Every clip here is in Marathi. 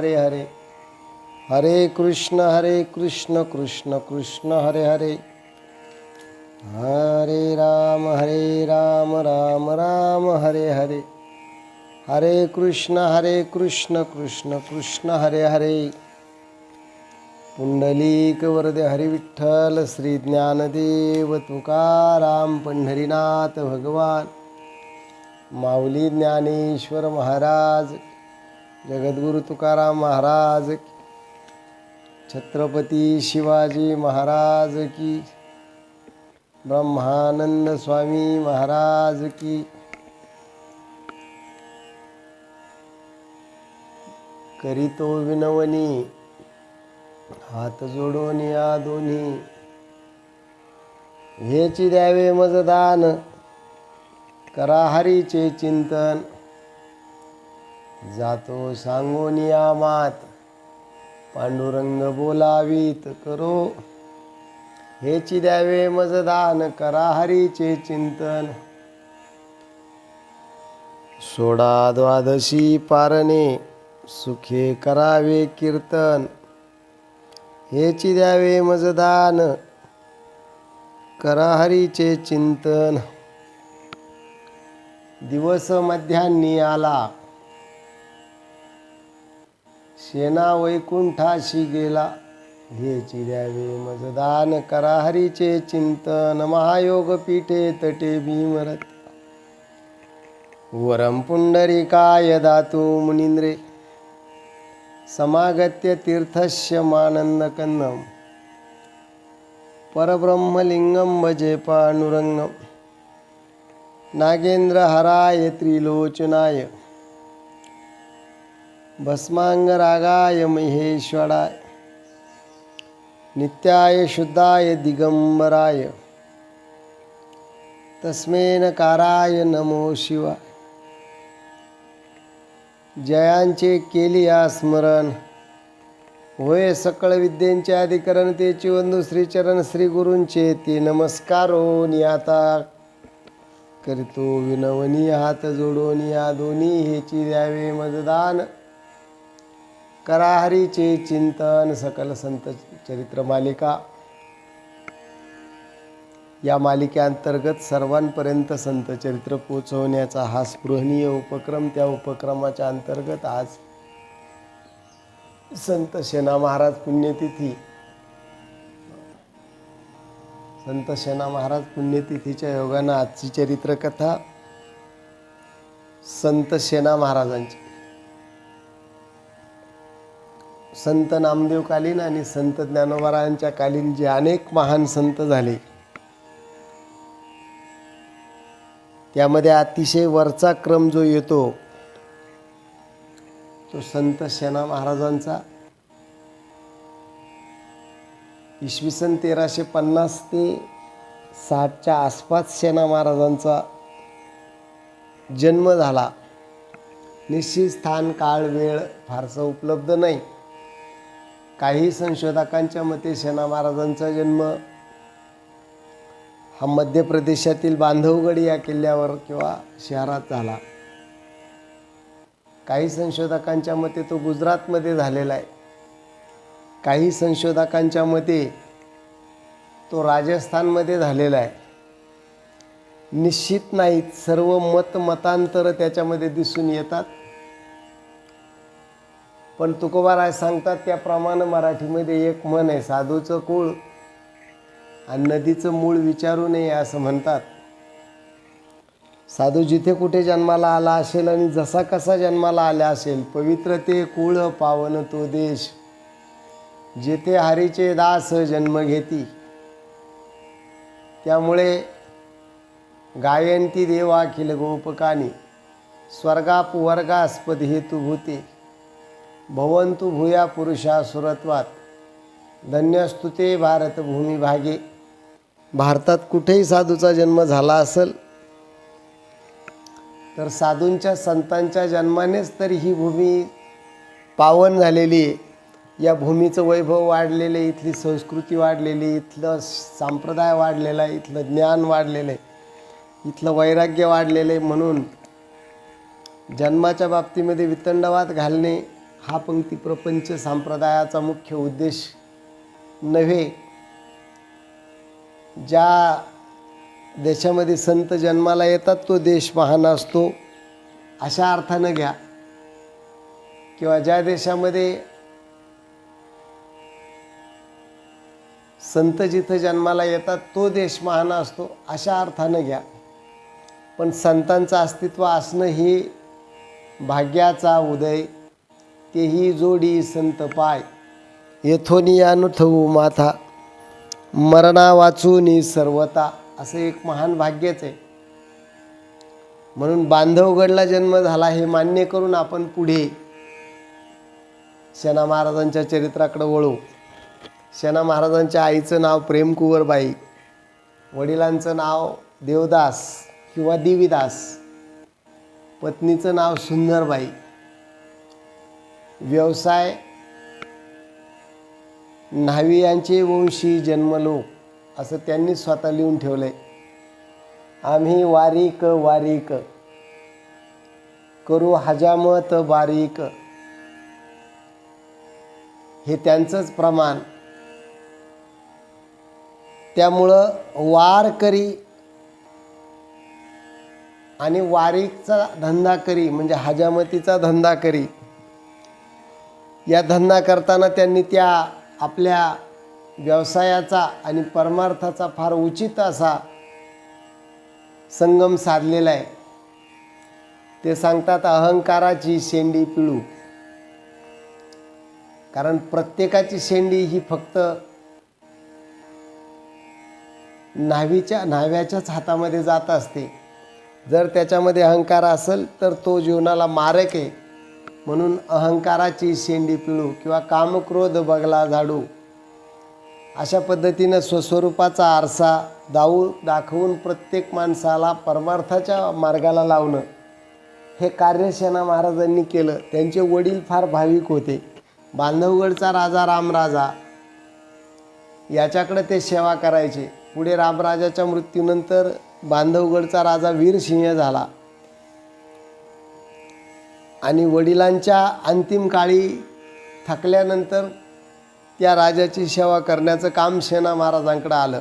हरे हरे, हरे कृष्ण कृष्ण कृष्ण हरे हरे, हरे राम राम राम हरे हरे, हरे कृष्ण कृष्ण कृष्ण हरे हरे। पुंडलीक वरदे हरि विठ्ठल श्री ज्ञानदेव तुकाराम पंढरीनाथ भगवान, माऊली ज्ञानेश्वर महाराज, जगद्गुरु तुकाराम महाराज, छत्रपती शिवाजी महाराज की, ब्रह्मानंद स्वामी महाराज की। करीतो विनवनी हात जोडून या दोन्ही, हेची द्यावे मजदान, करा हरीचे चिंतन, जातो सांगून या मात, पांडुरंग बोलावीत करो, हेची द्यावे मजदान, करा हरीचे चिंतन। सोडा द्वादशी पारणे, सुखे करावे कीर्तन, हेची द्यावे मजदान, करा हरीचे चिंतन। दिवस मध्यान्नी आला, शेना वैकुंठाशी गेला, हेची द्यावे मजदान, करा हरीचे चिंतन। महायोग पीठे तटे भीमरथ, वरम पुंडरीकाय दातु मुनींद्रे, समागत्य तीर्थस्य मानंदकंदम, परब्रह्मलिंगम भजे पांडुरंगम। नागेंद्र हराय त्रिलोचनाय, भस्मांगरागाय महेश्वराय, नित्याय शुद्धाय दिगंबराय, तस्मै नकाराय नमो शिवाय। जयांचे केलिया स्मरण, होय सकळ विद्येंचे अधिकरण, तेची वंदू श्रीचरण श्री गुरूंचे ते नमस्कारो नियाता। करीतो विनवनी हात जोडून या दोन्ही, हेची द्यावे मजदान, करा हरीचे चिंतन। सकल संत चरित्र मालिका, या मालिकेअंतर्गत सर्वांपर्यंत संत चरित्र पोचवण्याचा हा स्पृहणीय उपक्रम, त्या उपक्रमाच्या अंतर्गत आज संत शेना महाराज पुण्यतिथी, संत शेना महाराज पुण्यतिथीच्या योगानं आजची चरित्रकथा संत शेना महाराजांची। संत नामदेव कालीन आणि संत ज्ञानोबारायांच्या कालीन जे अनेक महान संत झाले, त्यामध्ये अतिशय वरचा क्रम जो येतो तो संत शेना महाराजांचा। इसवी सन 1350 ते 60च्या आसपास शेना महाराजांचा जन्म झाला। निश्चित स्थान काळ वेळ फारसा उपलब्ध नाही। काही संशोधकांच्या मते शेना महाराजांचा जन्म हा मध्य प्रदेशातील बांधवगड या किल्ल्यावर किंवा शहरात झाला। काही संशोधकांच्या मते तो गुजरातमध्ये झालेला आहे। काही संशोधकांच्या मते तो राजस्थानमध्ये झालेला आहे। निश्चित नाहीत, सर्व मतांतर त्याच्यामध्ये दिसून येतात। पण तुकोबाराय सांगतात त्याप्रमाणे मराठीमध्ये एक म्हण आहे, साधूचं कुळ आणि नदीचं मूळ विचारू नये असं म्हणतात। साधू जिथे कुठे जन्माला आला असेल आणि जसा कसा जन्माला आला असेल, पवित्र ते कुळ पावन तो देश, जेथे हरीचे दास जन्म घेती। त्यामुळे गायंती देवा अखिल गोपकानी, स्वर्गाप वर्गास्पद हेतुभूते, भवंतु भूया पुरुषा सुरत्वात, धन्यस्तुते भारत भूमी भागे। भारतात कुठेही साधूचा जन्म झाला असेल तर साधूंच्या संतांच्या जन्मानेच तर ही भूमी पावन झालेली आहे। या भूमीचं वैभव वाढलेलं आहे, इथली संस्कृती वाढलेली, इथलं संप्रदाय वाढलेला आहे, इथलं ज्ञान वाढलेलं आहे, इथलं वैराग्य वाढलेलं आहे। म्हणून जन्माच्या बाबतीमध्ये वितंडवाद घालणे हा पंक्ती प्रपंच संप्रदायाचा मुख्य उद्देश नव्हे. ज्या देशामध्ये संत जन्माला येतात तो देश महान असतो अशा अर्थानं घ्या, किंवा ज्या देशामध्ये संत जिथं जन्माला येतात तो देश महान असतो अशा अर्थानं घ्या. पण संतांचं अस्तित्व असणं ही भाग्याचा उदय, तेही जोडी संत पाय, येथोनी अनुभवू माथा, मरणा वाचूनी सर्वता, असं एक महान भाग्यच आहे. म्हणून बांधवगडला जन्म झाला हे मान्य करून आपण पुढे सेना महाराजांच्या चरित्राकडे वळू. सेना महाराजांच्या आईचं नाव प्रेमकुंवरबाई, वडिलांचं नाव देवदास किंवा देवीदास, पत्नीचं नाव सुंदरबाई. व्यवसाय न्हावी यांचे वंशी जन्मलो, असं त्यांनी स्वतः लिहून ठेवलंय. आम्ही वारीक वारीक करू हजामत बारीक, हे त्यांचंच प्रमाण. त्यामुळं वारकरी आणि वारीकचा धंदा करी म्हणजे हजामतीचा धंदा करी, या धंदा करताना त्यांनी त्या आपल्या व्यवसायाचा आणि परमार्थाचा फार उचित असा संगम साधलेला आहे. ते सांगतात अहंकाराची शेंडी पिळू, कारण प्रत्येकाची शेंडी ही फक्त न्हाव्याच्याच हातामध्ये जात असते. जर त्याच्यामध्ये अहंकार असेल तर तो जीवनाला मारक आहे. म्हणून अहंकाराची शेंडी पिळू किंवा कामक्रोध बगला झाडू, अशा पद्धतीनं स्वस्वरूपाचा आरसा दाखवून प्रत्येक माणसाला परमार्थाच्या मार्गाला लावणं हे कार्य सेना महाराजांनी केलं. त्यांचे वडील फार भाविक होते. बांधवगडचा राजा रामराजा याच्याकडे ते सेवा करायचे. पुढे रामराजाच्या मृत्यूनंतर बांधवगडचा राजा वीरसिंह झाला आणि वडिलांच्या अंतिम काळी थकल्यानंतर त्या राजाची सेवा करण्याचं काम सेना महाराजांकडे आलं.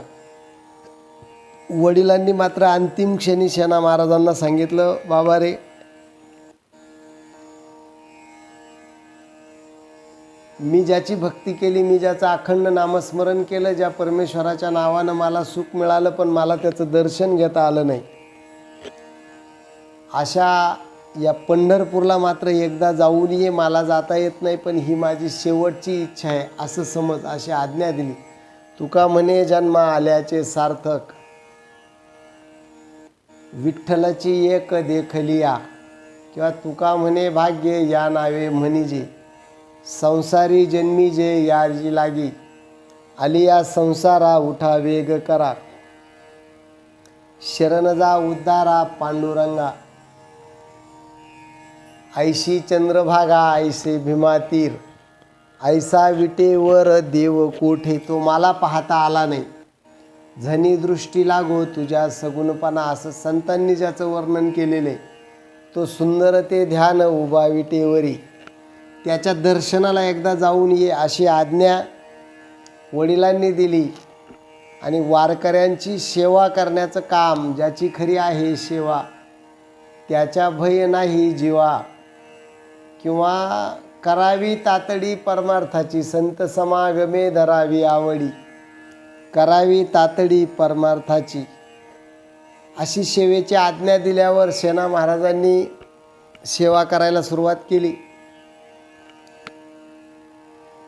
वडिलांनी मात्र अंतिम क्षणी सेना महाराजांना सांगितलं, बाबा रे, मी ज्याची भक्ती केली, मी ज्याचं अखंड नामस्मरण केलं, ज्या परमेश्वराच्या नावानं मला सुख मिळालं, पण मला त्याचं दर्शन घेता आलं नाही, अशा या पंढरपूरला मात्र एकदा जाऊन ये. मला जाता येत नाही, पण ही माझी शेवटची इच्छा आहे असं समज, अशी आज्ञा दिली. तुका म्हणे जन्मा आल्याचे सार्थक, विठ्ठलाची एक देखलिया, किंवा तुका म्हणे भाग्य या नावे म्हणीजे, संसारी जन्मी जे याजी लागी, आलिया संसारा उठा वेग करा, शरण जा उद्धारा पांडुरंगा, ऐशी चंद्रभागा ऐसे भीमातीर, ऐसा विटेवर देव कोठे, तो मला पाहता आला नाही, झनी दृष्टी लागो तुझ्या सगुणपणा, असं संतांनी ज्याचं वर्णन केलेलं आहे. तो सुंदर ते ध्यान उभा विटेवरी, त्याच्या दर्शनाला एकदा जाऊन ये अशी आज्ञा वडिलांनी दिली. आणि वारकऱ्यांची सेवा करण्याचं काम, ज्याची खरी आहे सेवा, त्याच्या भय नाही जीवा, किंवा करावी तातडी परमार्थाची, संत समागमे धरावी आवडी, करावी तातडी परमार्थाची, अशी सेवेची आज्ञा दिल्यावर सेना महाराजांनी सेवा करायला सुरुवात केली.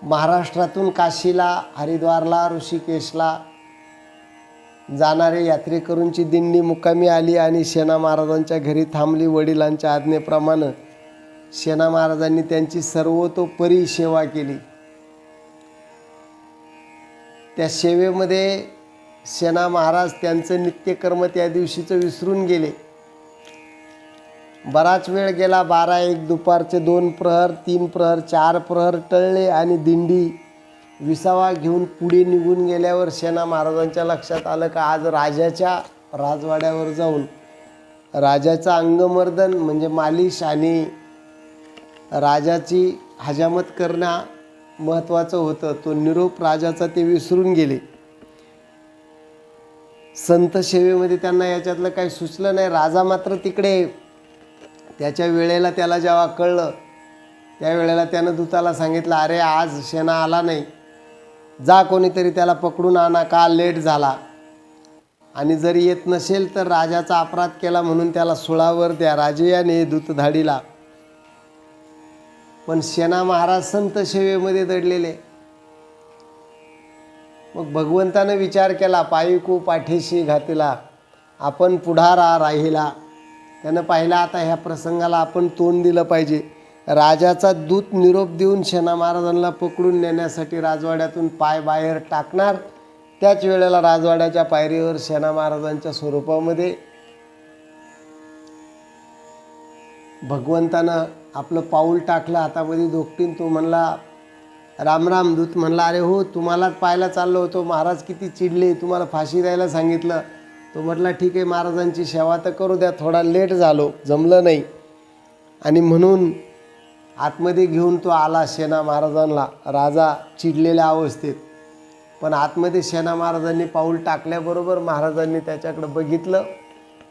महाराष्ट्रातून काशीला, हरिद्वारला, ऋषिकेशला जाणारे यात्रेकरूंची दिंडी मुक्कामी आली आणि सेना महाराजांच्या घरी थांबली. वडिलांच्या आज्ञेप्रमाणे सेना महाराजांनी त्यांची सर्वतोपरी सेवा केली. त्या सेवेमध्ये सेना महाराज त्यांचं नित्यकर्म त्या दिवशीचं विसरून गेले. बराच वेळ गेला. 12-1 दुपारचे 2 प्रहर, 3 प्रहर, 4 प्रहर टळले आणि दिंडी विसावा घेऊन पुढे निघून गेल्यावर सेना महाराजांच्या लक्षात आलं का आज राजाच्या राजवाड्यावर जाऊन राजाचं अंगमर्दन म्हणजे मालिश आणि राजाची हजामत करणं महत्त्वाचं होतं. तो निरोप राजाचा ते विसरून गेले. संत सेवेमध्ये त्यांना याच्यातलं काही सुचलं नाही. राजा मात्र तिकडे त्याच्या वेळेला त्याला जेव्हा कळलं त्यावेळेला त्यानं दूताला सांगितलं, अरे आज शेणा आला नाही, जा कोणीतरी त्याला पकडून आणा, का लेट झाला. आणि जर येत नसेल तर राजाचा अपराध केला म्हणून त्याला सुळावर द्या. राजयाने दूतधाडीला. पण सेना महाराज संत सेवेमध्ये दडलेले. मग भगवंतानं विचार केला, पायिकू पाठीशी घातला, आपण पुढारा राहिला. त्यानं पाहिला आता ह्या प्रसंगाला आपण तोंड दिलं पाहिजे. राजाचा दूत निरोप देऊन सेना महाराजांना पकडून नेण्यासाठी राजवाड्यातून पाय बाहेर टाकणार. त्याच वेळेला राजवाड्याच्या पायरीवर सेना महाराजांच्या स्वरूपामध्ये भगवंतानं आपलं पाऊल टाकलं, हातामध्ये दोकटीन. तो म्हणला, राम राम. दूत म्हणला, अरे हो, तुम्हालाच पाहायला चाललो होतो. महाराज किती चिडले, तुम्हाला फाशी द्यायला सांगितलं. तो म्हटला, ठीक आहे, महाराजांची सेवा तर करू द्या, थोडा लेट झालो, जमलं नाही. आणि म्हणून आतमध्ये घेऊन तो आला सेना महाराजांना, राजा चिडलेल्या अवस्थेत. पण आतमध्ये सेना महाराजांनी पाऊल टाकल्याबरोबर महाराजांनी त्याच्याकडे बघितलं.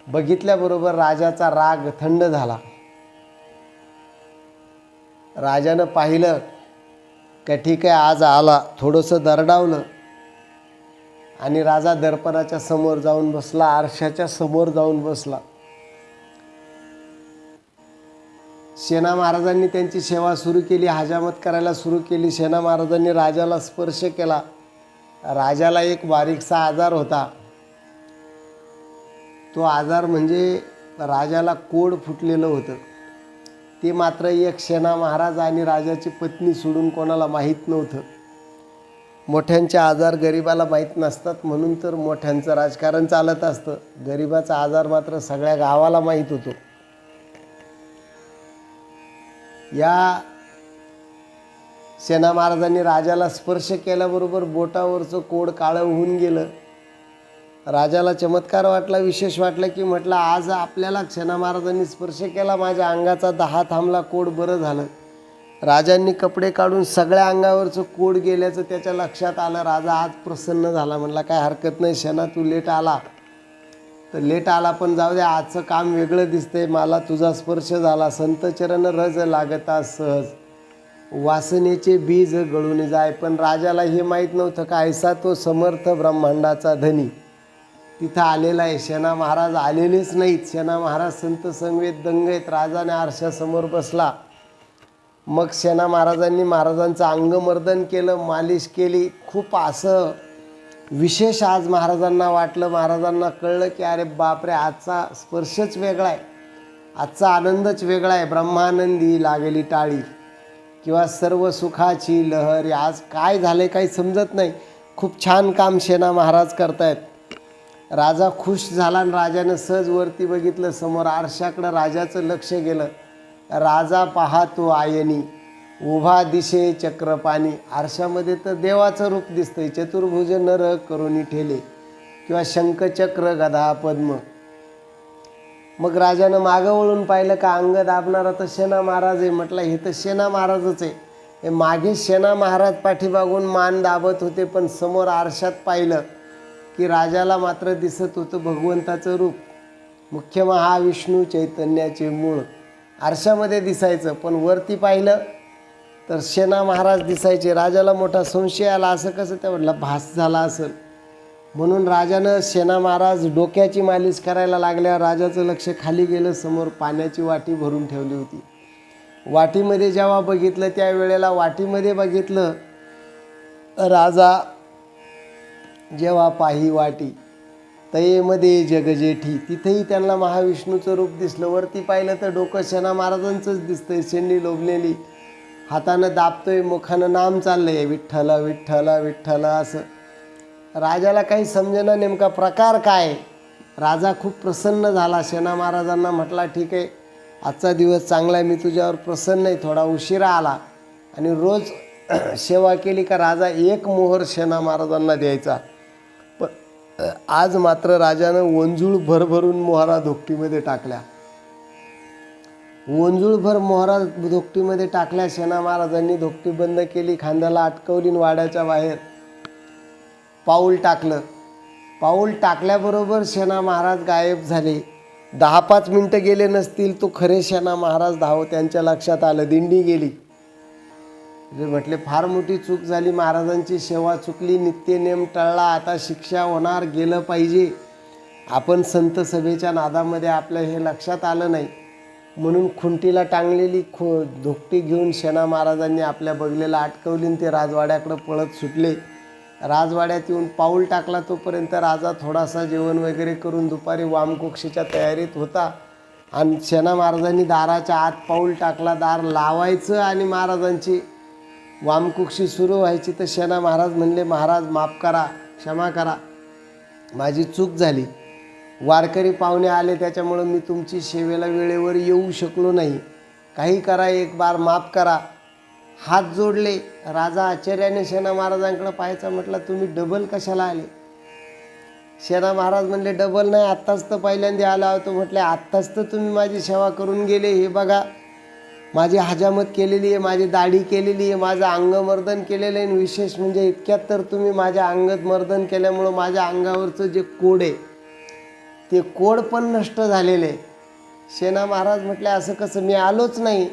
बघितल्याबरोबर राजाचा राग थंड झाला. राजानं पाहिलं का ठीक आहे, आज आला. थोडंसं दरडावलं आणि राजा दर्पणाच्या समोर जाऊन बसला, आरशाच्या समोर जाऊन बसला. सेना महाराजांनी त्यांची सेवा सुरू केली, हजामत करायला सुरू केली. सेना महाराजांनी राजाला स्पर्श केला. राजाला एक बारीकसा आजार होता. तो आजार म्हणजे राजाला कोड फुटलेलं होतं. ते मात्र एक सेना महाराज आणि राजाची पत्नी सोडून कोणाला माहीत नव्हतं. मोठ्यांचे आजार गरिबाला माहीत नसतात, म्हणून तर मोठ्यांचं राजकारण चालत असतं. गरिबाचा आजार मात्र सगळ्या गावाला माहीत होतो. या सेना महाराजांनी राजाला स्पर्श केल्याबरोबर बोटावरचं कोड काळं होऊन गेलं. राजाला चमत्कार वाटला, विशेष वाटलं, की म्हटलं आज आपल्याला सेना महाराजांनी स्पर्श केला, माझ्या अंगाचा 10 थांबला, कोड बरं झालं. राजांनी कपडे काढून सगळ्या अंगावरचं कोड गेल्याचं त्याच्या लक्षात आलं. राजा आज प्रसन्न झाला. म्हणला, काय हरकत नाही सेना, तू लेट आला तर लेट आला, पण जाऊ दे, आजचं काम वेगळं दिसतंय. मला तुझा स्पर्श झाला. संत चरण रज लागता सहज, वासनेचे बीज गळून जाय. पण राजाला हे माहीत नव्हतं का ऐसा तो समर्थ ब्रह्मांडाचा धनी तिथं आलेला आहे. सेना महाराज आलेलेच नाहीत. सेना महाराज संत संवेद दंग आहेत. राजाने आरशासमोर बसला. मग सेना महाराजांनी महाराजांचं अंगमर्दन केलं, मालिश केली. खूप असं विशेष आज महाराजांना वाटलं. महाराजांना कळलं की अरे बापरे, आजचा स्पर्शच वेगळा आहे, आजचा आनंदच वेगळा आहे. ब्रह्मानंदी लागली टाळी किंवा सर्व सुखाची लहरी. आज काय झालं काही समजत नाही. खूप छान काम सेना महाराज करतायत. राजा खुश झाला आणि राजानं सहज वरती बघितलं. समोर आरशाकडं राजाचं लक्ष गेलं. राजा पाहतो आयनी, उभा दिशे चक्रपाणी. आरशामध्ये तर देवाचं रूप दिसतंय. चतुर्भुज नर करुणी ठेले किंवा शंखचक्र गदा पद्म. मग राजानं मागं वळून पाहिलं का अंग दाबणारा तर सेना महाराज आहे. म्हटलं हे तर सेना महाराजच आहे. हे मागे सेना महाराज पाठीमागून मान दाबत होते, पण समोर आरशात पाहिलं की राजाला मात्र दिसत होतं भगवंताचं रूप. मुख्य महाविष्णू चैतन्याचे मूळ आरशामध्ये दिसायचं, पण वरती पाहिलं तर सेना महाराज दिसायचे. राजाला मोठा संशय आला, असं कसं? त्या म्हटलं भास झाला असेल. म्हणून राजानं सेना महाराज डोक्याची मालिश करायला लागल्यावर राजाचं लक्ष खाली गेलं. समोर पाण्याची वाटी भरून ठेवली होती. वाटीमध्ये जेव्हा बघितलं त्यावेळेला वाटीमध्ये बघितलं राजा जेव्हा पाही वाटी तयेमध्ये जगजेठी. तिथेही त्यांना महाविष्णूचं रूप दिसलं. वरती पाहिलं तर डोकं सेना महाराजांचंच दिसतंय. शेंडी लोभलेली, हातानं दाबतोय, मुखानं नाम चाललंय विठ्ठल विठ्ठल विठ्ठल असं. राजाला काही समजेना नेमका प्रकार काय. राजा खूप प्रसन्न झाला. सेना महाराजांना म्हटला, ठीक आहे, आजचा दिवस चांगला आहे, मी तुझ्यावर प्रसन्न आहे. थोडा उशिरा आला आणि रोज सेवा केली का राजा एक मोहर सेना महाराजांना द्यायचा. पण आज मात्र राजानं वंजूळ भरभरून मोहरा धोकटीमध्ये टाकल्या. वंजुळभर मोहरा धोकटीमध्ये टाकल्या. सेना महाराजांनी धोकटी बंद केली, खांद्याला अटकवली आणि वाड्याच्या बाहेर पाऊल टाकलं. पाऊल टाकल्याबरोबर सेना महाराज गायब झाले. 10-5 मिनटं गेले नसतील तो खरे सेना महाराज धाव. त्यांच्या लक्षात आलं दिंडी गेली. म्हटले फार मोठी चूक झाली, महाराजांची सेवा चुकली, नित्यनेम टळला, आता शिक्षा होणार, गेलं पाहिजे. आपण संत सभेच्या नादामध्ये आपल्या हे लक्षात आलं नाही, म्हणून खुंटीला टांगलेली धोकटी घेऊन सेना महाराजांनी आपल्या बगलेला अटकवली आणि ते राजवाड्याकडं पळत सुटले. राजवाड्यात येऊन पाऊल टाकला तोपर्यंत राजा थोडासा जेवण वगैरे करून दुपारी वामकुक्षीच्या तयारीत होता आणि सेना महाराजांनी दाराच्या आत पाऊल टाकला. दार लावायचं आणि महाराजांची वामकुक्षी सुरू व्हायची तर सेना महाराज म्हणले, महाराज माफ करा, क्षमा करा, माझी चूक झाली. वारकरी पाहुणे आले त्याच्यामुळं मी तुमची सेवेला वेळेवर येऊ शकलो नाही, काही करा, एक बार माफ करा. हात जोडले. राजा आश्चर्याने सेना महाराजांकडे पाहायचा. म्हटलं तुम्ही डबल कशाला आले? सेना महाराज म्हणले डबल नाही, आत्ताच तर पहिल्यांदा आला होतो. म्हटले आत्ताच तर तुम्ही माझी सेवा करून गेले, हे बघा माझी हजामत केलेली आहे, माझी दाढी केलेली आहे, माझं अंगमर्दन केलेलं आहे. विशेष म्हणजे इतक्यात तर तुम्ही माझ्या अंगमर्दन केल्यामुळं माझ्या अंगावरचं जे कोड आहे ते कोड पण नष्ट झालेले. सेना महाराज म्हटले असं कसं, मी आलोच नाही.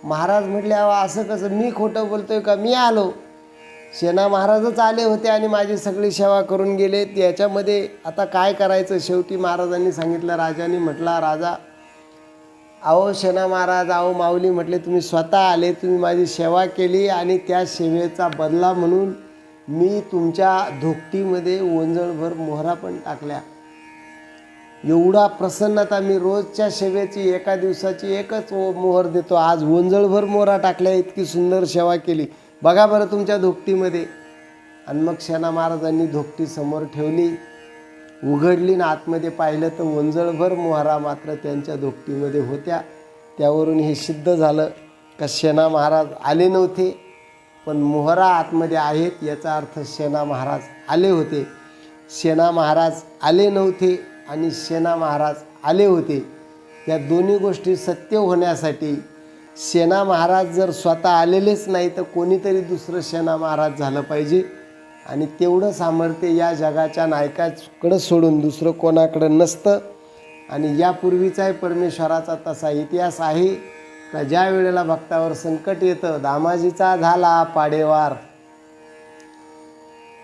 महाराज म्हटले असं कसं, मी खोटं बोलतोय का, मी आलो. सेना महाराजच आले होते आणि माझी सगळी सेवा करून गेले. याच्यामध्ये आता काय करायचं? शेवटी महाराजांनी सांगितलं, राजांनी म्हटला, राजा अहो सेना महाराज, अहो माऊली, म्हटले तुम्ही स्वतः आले, तुम्ही माझी सेवा केली आणि त्या सेवेचा बदला म्हणून मी तुमच्या धोकटीमध्ये वंजळभर मोहरा पण टाकल्या. एवढा प्रसन्नता, मी रोजच्या सेवेची एका दिवसाची एकच मोहर देतो, आज वंजळभर मोहरा टाकल्या, इतकी सुंदर सेवा केली, बघा बरं तुमच्या धोकटीमध्ये. आणि मग सेना महाराजांनी धोकटी समोर ठेवली, उघडली ना आतमध्ये पाहिलं तर वंजळभर मोहरा मात्र त्यांच्या धोकटीमध्ये होत्या. त्यावरून हे सिद्ध झालं का सेना महाराज आले नव्हते पण मोहरा आतमध्ये आहेत, याचा अर्थ सेना महाराज आले होते. सेना महाराज आले नव्हते आणि सेना महाराज आले होते, या दोन्ही गोष्टी सत्य होण्यासाठी सेना महाराज जर स्वतः आलेलेच नाही तर कोणीतरी दुसरं सेना महाराज झालं पाहिजे. आणि तेवढं सामर्थ्य या जगाच्या नायकाकडं सोडून दुसरं कोणाकडं नसतं. आणि यापूर्वीचाही परमेश्वराचा तसा इतिहास आहे का ज्या वेळेला भक्तावर संकट येतं, दामाजीचा झाला पाडेवार.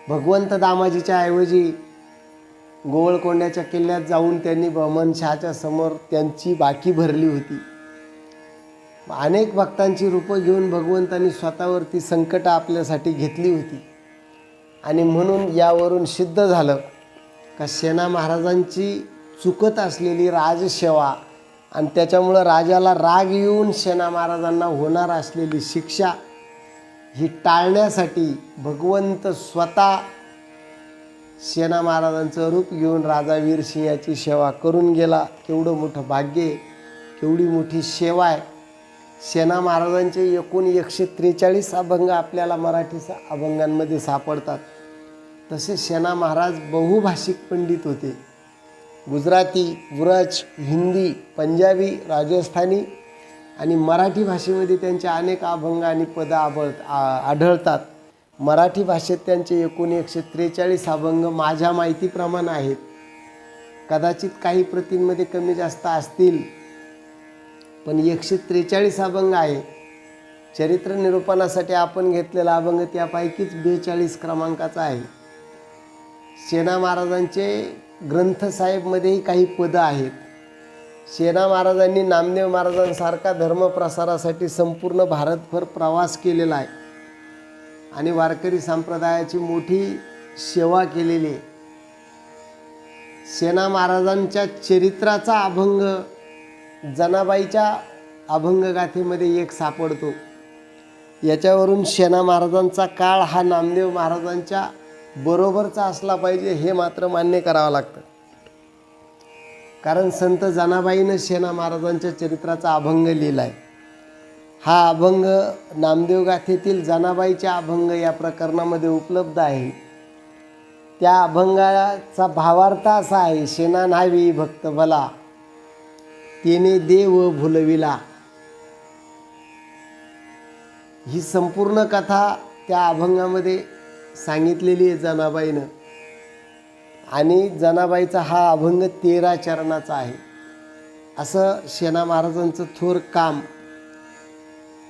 भगवंत दामाजीच्या ऐवजी गोवळकोंड्याच्या किल्ल्यात जाऊन त्यांनी बहमनशहाच्या समोर त्यांची बाकी भरली होती. अनेक भक्तांची रूपं घेऊन भगवंतांनी स्वतःवरती संकट आपल्यासाठी घेतली होती. आणि म्हणून यावरून सिद्ध झालं का सेना महाराजांची चुकत असलेली राजसेवा आणि त्याच्यामुळं राजाला राग येऊन सेना महाराजांना होणार असलेली शिक्षा ही टाळण्यासाठी भगवंत स्वतः सेना महाराजांचं रूप घेऊन राजा वीरसिंहाची सेवा करून गेला. केवढं मोठं भाग्य आहे, केवढी मोठी सेवा आहे. सेना महाराजांचे एकूण 143 अभंग आपल्याला मराठी अभंगांमध्ये सापडतात. तसे सेना महाराज बहुभाषिक पंडित होते. गुजराती, व्रज, हिंदी, पंजाबी, राजस्थानी आणि मराठी भाषेमध्ये त्यांचे अनेक अभंग आणि पदं आढळतात. मराठी भाषेत त्यांचे एकूण 143 अभंग माझ्या माहितीप्रमाणे आहेत. कदाचित काही प्रतींमध्ये कमी जास्त असतील पण 143 अभंग आहे. चरित्र निरूपणासाठी आपण घेतलेला अभंग त्यापैकीच 42 क्रमांकाचा आहे. सेना महाराजांचे ग्रंथसाहेबमध्येही काही पदं आहेत. सेना महाराजांनी नामदेव महाराजांसारखा धर्मप्रसारासाठी संपूर्ण भारतभर प्रवास केलेला आहे आणि वारकरी संप्रदायाची मोठी सेवा केलेली आहे. सेना महाराजांच्या चरित्राचा अभंग जनाबाईच्या अभंगगाथेमध्ये एक सापडतो. याच्यावरून सेना महाराजांचा काळ हा नामदेव महाराजांच्या बरोबरचा असला पाहिजे हे मात्र मान्य करावं लागतं. कारण संत जनाबाईनं सेना महाराजांच्या चरित्राचा अभंग लिहिला आहे. हा अभंग नामदेव गाथेतील जनाबाईच्या अभंग या प्रकरणामध्ये उपलब्ध आहे. त्या अभंगाचा भावार्थ असा आहे, सेना न्हावी भक्त भला, तेने देव भुलविला. ही संपूर्ण कथा त्या अभंगामध्ये सांगितलेली आहे जनाबाईनं. आणि जनाबाईचा हा अभंग 13 चरणाचा आहे. असं शेणा महाराजांचं थोर काम.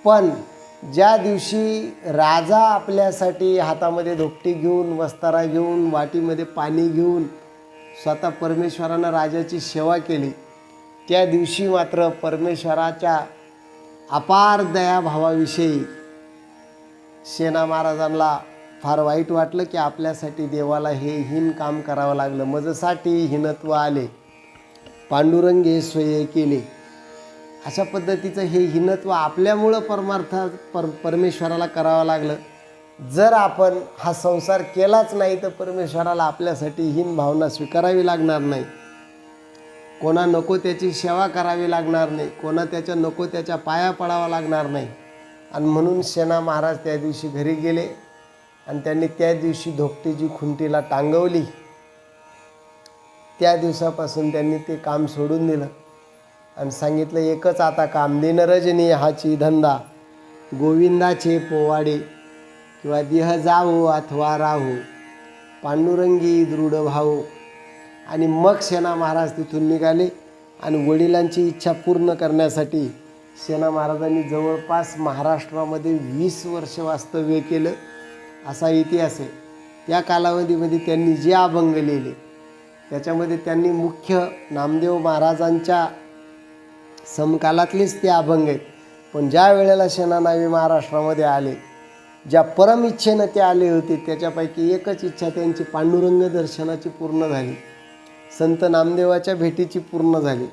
पण ज्या दिवशी राजा आपल्यासाठी हातामध्ये धोपटी घेऊन, वस्तारा घेऊन, वाटीमध्ये पाणी घेऊन स्वतः परमेश्वरानं राजाची सेवा केली, त्या दिवशी मात्र परमेश्वराच्या अपार दयाभावाविषयी शेणा महाराजांना फार वाईट वाटलं की आपल्यासाठी देवाला हे हीन काम करावं लागलं. मजसाठी हिनत्व आले, पांडुरंगे स्वये केले. अशा पद्धतीचं हे हिनत्व आपल्यामुळं परमेश्वराला करावं लागलं. जर आपण हा संसार केलाच नाही तर परमेश्वराला आपल्यासाठी हीन भावना स्वीकारावी लागणार नाही. कोणा नको त्याची सेवा करावी लागणार नाही, कोणा त्याच्या नको त्याच्या पाया पडावा लागणार नाही. आणि म्हणून शेणा महाराज त्या दिवशी घरी गेले आणि त्यांनी त्या दिवशी धोपटीची खुंटीला टांगवली. त्या दिवसापासून त्यांनी ते काम सोडून दिलं आणि सांगितलं, एकच आता काम, दिन रजनी हाची धंदा, गोविंदाचे पोवाडे किंवा देह जावो अथवा राहो, पांडुरंगी दृढ भावो. आणि मग शेणा महाराज तिथून निघाले आणि वडिलांची इच्छा पूर्ण करण्यासाठी शेणा महाराजांनी जवळपास महाराष्ट्रामध्ये 20 वर्ष वास्तव्य केलं, असा इतिहास आहे. त्या कालावधीमध्ये त्यांनी जे अभंग लिहिले त्याच्यामध्ये त्यांनी मुख्य नामदेव महाराजांच्या समकालातलेच ते अभंग आहेत. पण ज्या वेळेला शेणा नावी महाराष्ट्रामध्ये आले, ज्या परम इच्छेनं ते आले होते, त्याच्यापैकी एकच इच्छा त्यांची पांडुरंग दर्शनाची पूर्ण झाली, संत नामदेवाच्या भेटीची पूर्ण झाली.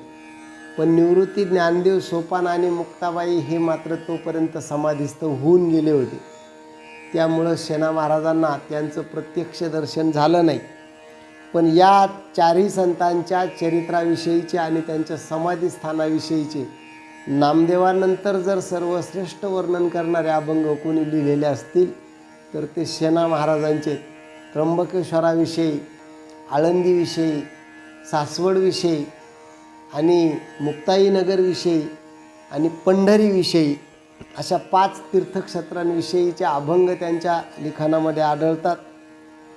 पण निवृत्ती ज्ञानदेव, सोपान आणि मुक्ताबाई हे मात्र तोपर्यंत समाधीस्थ होऊन गेले होते. त्यामुळं शेणा महाराजांना त्यांचं प्रत्यक्ष दर्शन झालं नाही. पण या चारही संतांच्या चरित्राविषयीचे आणि त्यांच्या समाधीस्थानाविषयीचे नामदेवानंतर जर सर्वश्रेष्ठ वर्णन करणारे अभंग कोणी लिहिलेले असतील तर ते शेणा महाराजांचे. त्र्यंबकेश्वराविषयी, आळंदीविषयी, सासवडविषयी आणि मुक्ताईनगरविषयी आणि पंढरीविषयी अशा 5 तीर्थक्षेत्रांविषयीचे अभंग त्यांच्या लिखाणामध्ये आढळतात.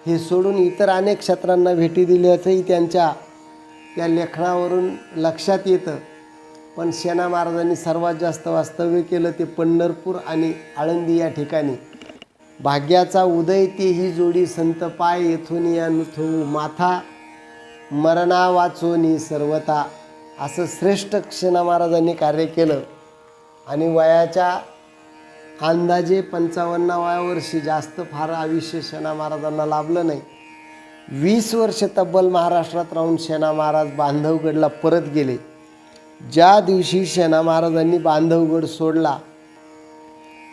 हे सोडून इतर अनेक क्षेत्रांना भेटी दिल्याचंही त्यांच्या त्या लेखनावरून लक्षात येतं. पण शेणा महाराजांनी सर्वात जास्त वास्तव्य केलं ते पंढरपूर आणि आळंदी या ठिकाणी. भाग्याचा उदय तेही जोडी, संत पाय येथून या नुथो माथा, मरणा वाचोनी सर्वता. असं श्रेष्ठ शेणा महाराजांनी कार्य केलं. आणि वयाच्या अंदाजे 55व्या वर्षी, जास्त फार आयुष्य शेणा महाराजांना लाभलं नाही, 20 वर्ष तब्बल महाराष्ट्रात राहून शेणा महाराज बांधवगडला परत गेले. ज्या दिवशी शेणा महाराजांनी बांधवगड सोडला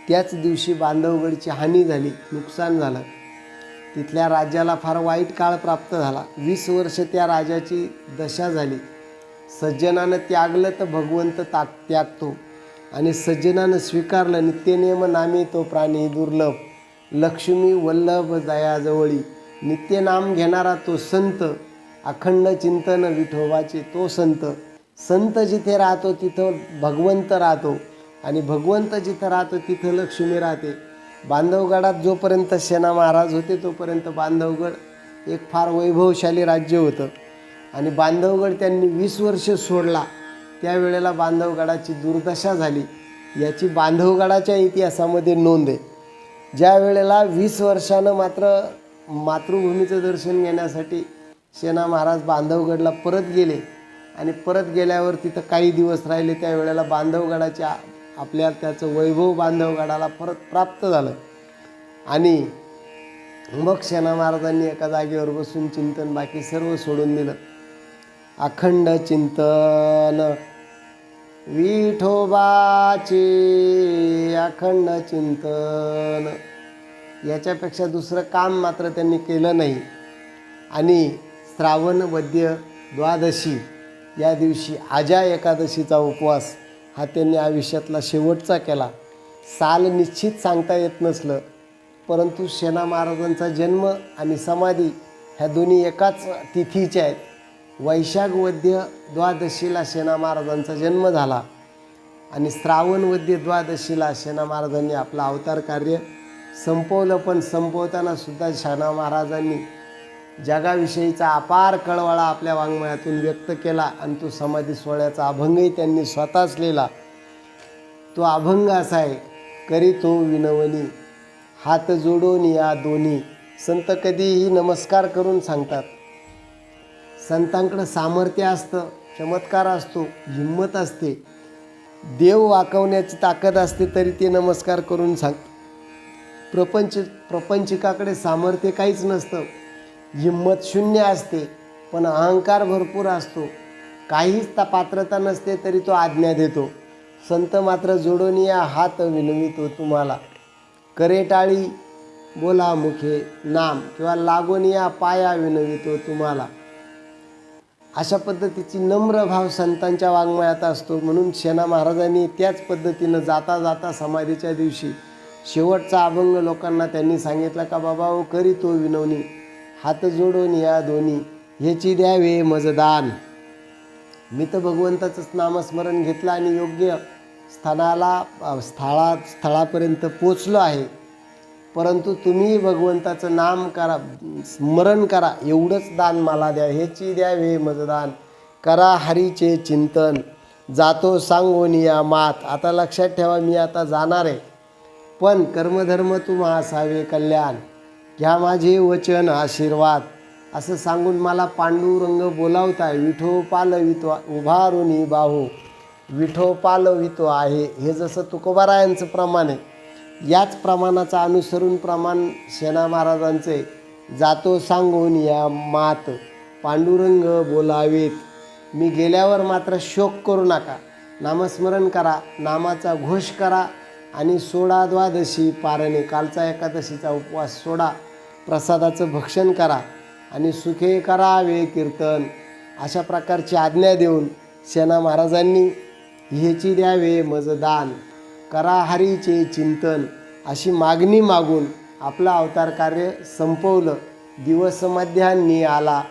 त्याच दिवशी बांधवगडची हानी झाली, नुकसान झालं. तिथल्या राज्याला फार वाईट काळ प्राप्त झाला. 20 वर्ष त्या राजाची दशा झाली. सज्जनानं त्यागलं तर भगवंत त्यागतो, आणि सज्जनानं स्वीकारलं नित्यनेम नामी तो प्राणी दुर्लभ, लक्ष्मी वल्लभ दयाजवळी. नित्यनाम घेणारा तो संत, अखंड चिंतन विठोबाचे तो संत. संत जिथे राहतो तिथं भगवंत राहतो, आणि भगवंत जिथं राहतो तिथं लक्ष्मी राहते. बांधवगडात जोपर्यंत शेणा महाराज होते तोपर्यंत बांधवगड एक फार वैभवशाली राज्य होतं. आणि बांधवगड त्यांनी 20 वर्ष सोडला त्यावेळेला बांधवगडाची दुर्दशा झाली, याची बांधवगडाच्या इतिहासामध्ये नोंद आहे. ज्या वेळेला 20 वर्षानं मात्र मातृभूमीचं दर्शन घेण्यासाठी शेणा महाराज बांधवगडला परत गेले आणि परत गेल्यावर तिथं काही दिवस राहिले, त्यावेळेला बांधवगडाच्या त्याचं वैभव बांधवगडाला परत प्राप्त झालं. आणि मग शेणा महाराजांनी एका जागेवर बसून चिंतन बाकी सर्व सोडून दिलं. अखंड चिंतन विठोबाचे, अखंड चिंतन, याच्यापेक्षा दुसरं काम मात्र त्यांनी केलं नाही. आणि श्रावण वद्य द्वादशी या दिवशी आजा एकादशीचा उपवास हा त्यांनी आयुष्यातला शेवटचा केला. साल निश्चित सांगता येत नसलं, परंतु शेणा महाराजांचा जन्म आणि समाधी ह्या दोन्ही एकाच तिथीच्या आहेत. वैशाख वद्य द्वादशीला शेणा महाराजांचा जन्म झाला आणि श्रावण वद्य द्वादशीला शेणा महाराजांनी आपलं अवतार कार्य संपवलं. पण संपवताना सुद्धा शेणा महाराजांनी जगाविषयीचा अपार कळवळा आपल्या वाङ्मयातून व्यक्त केला आणि तो समाधी सोहळ्याचा अभंगही त्यांनी स्वतःच लिहिला. तो अभंग असा आहे, करी तो विनवणी हात जोडून या दोन्ही. संत कधीही नमस्कार करून सांगतात. संतांकडं सामर्थ्य असतं, चमत्कार असतो, हिंमत असते, देव वाकवण्याची ताकद असते, तरी ते नमस्कार करून सांगतात. प्रपंचिकाकडे सामर्थ्य काहीच नसतं, हिंमत शून्य असते, पण अहंकार भरपूर असतो, काहीच पात्रता नसते, तरी तो आज्ञा देतो. संत मात्र जोडून या हात विनवितो तुम्हाला, करे टाळी बोला मुखे नाम, किंवा लागून या पाया विनवितो तुम्हाला. अशा पद्धतीची नम्र भाव संतांच्या वाङ्मयात असतो. म्हणून शेणा महाराजांनी त्याच पद्धतीनं जाता जाता समाधीच्या दिवशी शेवटचा अभंग लोकांना त्यांनी सांगितला का बाबा ओ करी तो विनवणी हात जोडून या दोन्ही, ह्याची द्यावे मजदान. मी तर भगवंताचंच नामस्मरण घेतलं आणि योग्य स्थळापर्यंत पोचलो आहे, परंतु तुम्ही भगवंताचं नाम करा, स्मरण करा, एवढंच दान मला द्या. ह्याची द्यावे मजदान, करा हरीचे चिंतन, जातो सांगून या मात. आता लक्षात ठेवा, मी आता जाणार आहे, पण कर्मधर्म तुम्हा असावे कल्याण, घ्या माझे वचन आशीर्वाद. असं सांगून मला पांडुरंग बोलावताय. विठो पालवितो उभारुनी बाहू, विठो पालवितो आहे. हे जसं तुकोबारायांचं प्रमाण आहे, याच प्रमाणाचं अनुसरून प्रमाण शेणा महाराजांचे. जातो सांगून या मात, पांडुरंग बोलावेत. मी गेल्यावर मात्र शोक करू नका, नामस्मरण करा, नामाचा घोष करा आणि सोडा द्वादशी पारणे. कालचा एकादशीचा उपवास सोडा, प्रसादाचं भक्षण करा आणि सुखे करावे कीर्तन. अशा प्रकारची आज्ञा देऊन शेणा महाराजांनी ह्याची द्यावे मजदान, करा हरीचे चिंतन अशी मागणी मागून आपलं अवतार कार्य संपवलं. दिवस मध्यान्नी आला,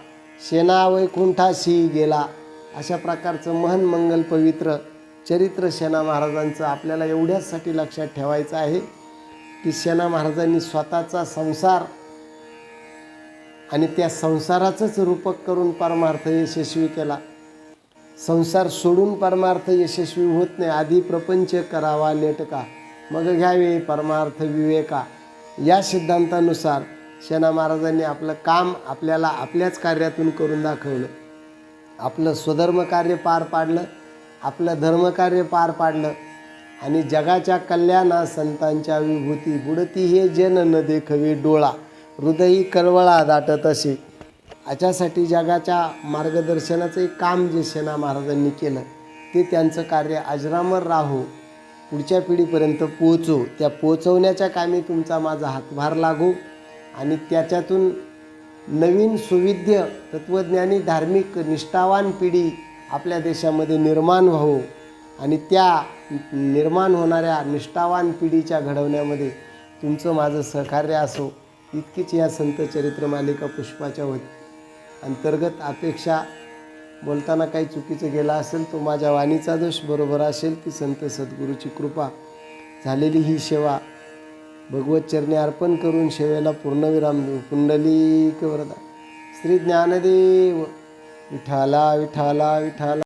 शेणा वैकुंठाशी गेला. अशा प्रकारचं महन मंगल पवित्र चरित्र शेणा महाराजांचं आपल्याला एवढ्याचसाठी लक्षात ठेवायचं आहे की शेणा महाराजांनी स्वतःचा संसार आणि त्या संसाराचंच रूपक करून परमार्थ यशस्वी केला. संसार सोडून परमार्थ यशस्वी होत नाही. आधी प्रपंच करावा नेटका, मग घ्यावे परमार्थ विवेका. या सिद्धांतानुसार शेणा महाराजांनी आपलं काम आपल्याला आपल्याच कार्यातून करून दाखवलं. आपलं स्वधर्म कार्य पार पाडलं, आपलं धर्मकार्य पार पाडलं आणि जगाच्या कल्याणा संतांच्या विभूती बुडती हे जन न देखवे डोळा, हृदयी कळवळा दाटत असे. याच्यासाठी जगाच्या मार्गदर्शनाचं एक काम जे शेणा महाराजांनी केलं ते त्यांचं कार्य अजरामर राहो, पुढच्या पिढीपर्यंत पोचो. त्या पोचवण्याच्या कामी तुमचा माझा हातभार लागो आणि त्याच्यातून नवीन सुविद्य तत्त्वज्ञानी धार्मिक निष्ठावान पिढी आपल्या देशामध्ये निर्माण व्हावो आणि त्या निर्माण होणाऱ्या निष्ठावान पिढीच्या घडवण्यामध्ये तुमचं माझं सहकार्य असो. इतकीच या संत चरित्र मालिका पुष्पाच्या अंतर्गत अपेक्षा. बोलताना काही चुकीचं गेलं असेल तो माझ्या वाणीचा दोष, बरोबर असेल ती संत सद्गुरूची कृपा. झालेली ही सेवा भगवत चरणी अर्पण करून सेवेला पूर्णविराम देऊ. पुंडलिक वरदा श्री ज्ञानदेव विठाला विठाला विठाला.